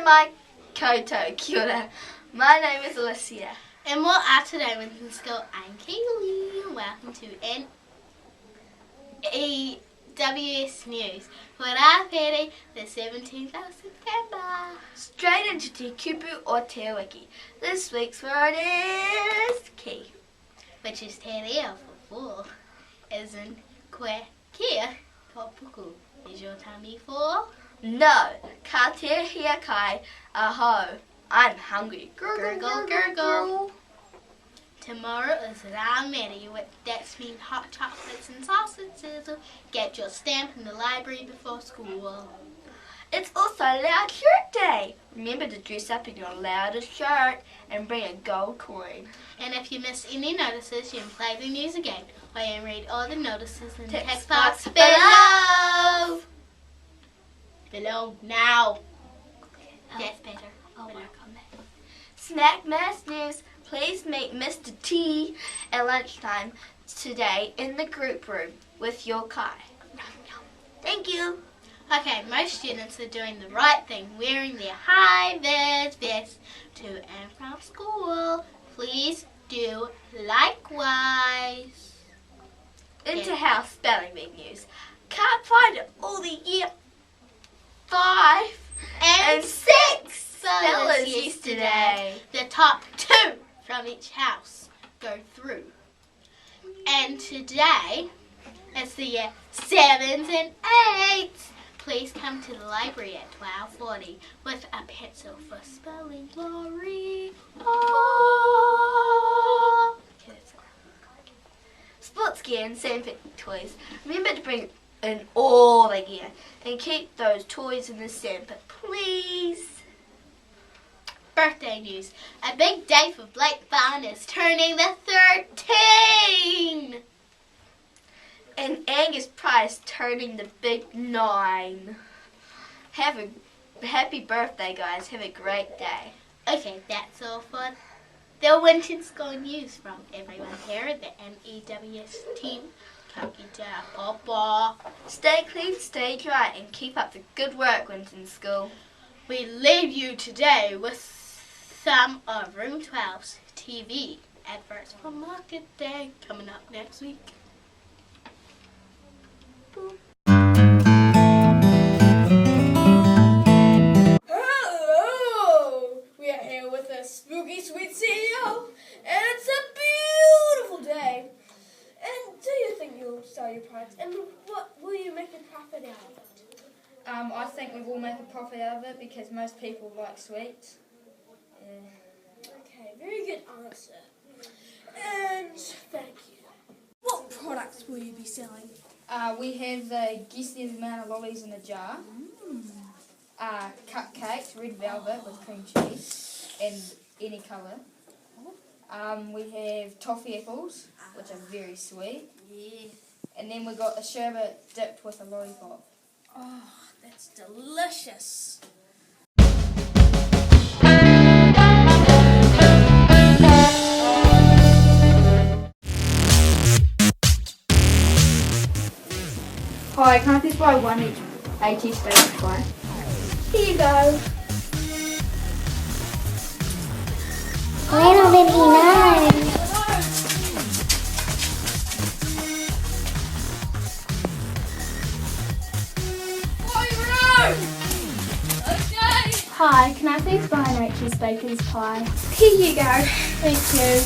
and my koutou. Kia ora. My name is Allyssia. And what are today, Winton School? I'm Kaylee. Welcome to N.E.W.S News for Ramere, the 17th of September. Straight into te kupu or te wiki. This week's word is ki, which is te reo for four, as in koe kia for puku. Is your tummy full? No. Ka te hiakai, ahow. I'm hungry. Gurgle, gurgle. Tomorrow is Ramere, that means hot chocolates and sausage sizzle. Get your stamp in the library before school. It's also Loud Shirt Day. Remember to dress up in your loudest shirt and bring a gold coin. And if you miss any notices, you can play the news again, or you can read all the notices in the text box box below. Below now. That's better. I'll work on that. SMAC Mass News. Please meet Mr. T at lunchtime today in the group room with your kai. Thank you. Okay, most students are doing the right thing, wearing their Hi Viz vest to and from school. Please do likewise. Into house spelling bee news. Can't find it all the year 5 and 6 spellers yesterday. The top 2 from each house go through. And today, it's the year 7s and 8s. Please come to the library at 12:40 with a pencil for spelling glory. Oh. Sports gear and sandpit toys. Remember to bring in all the gear and keep those toys in the sandpit, please. Birthday news. A big day for Blake Barn is turning the 13. And Angus Price turning the big 9. Have a happy birthday, guys. Have a great day. Okay, that's all for the Winton School news from everyone here at the N.E.W.S team. Papa. Stay clean, stay dry, and keep up the good work, Winton School. We leave you today with some of Room 12's TV adverts for Market Day coming up next week. Boom. Hello! We are here with a spooky sweet CEO, and it's a beautiful day. And do you think you'll sell your products, and what will you make a profit out of it? I think we will make a profit out of it because most people like sweets. Okay, very good answer. And thank you. What products will you be selling? We have the guess the amount of lollies in a jar. Cupcakes, red velvet with cream cheese and any colour. We have toffee apples, which are very sweet. Yes. And then we got a sherbet dipped with a lollipop. Oh, that's delicious. Hi, can I please buy one each 80 space pie? Here you go. $1.99. Hi, can I please buy an H.E.S. Baker's pie? Here you go. Thank you.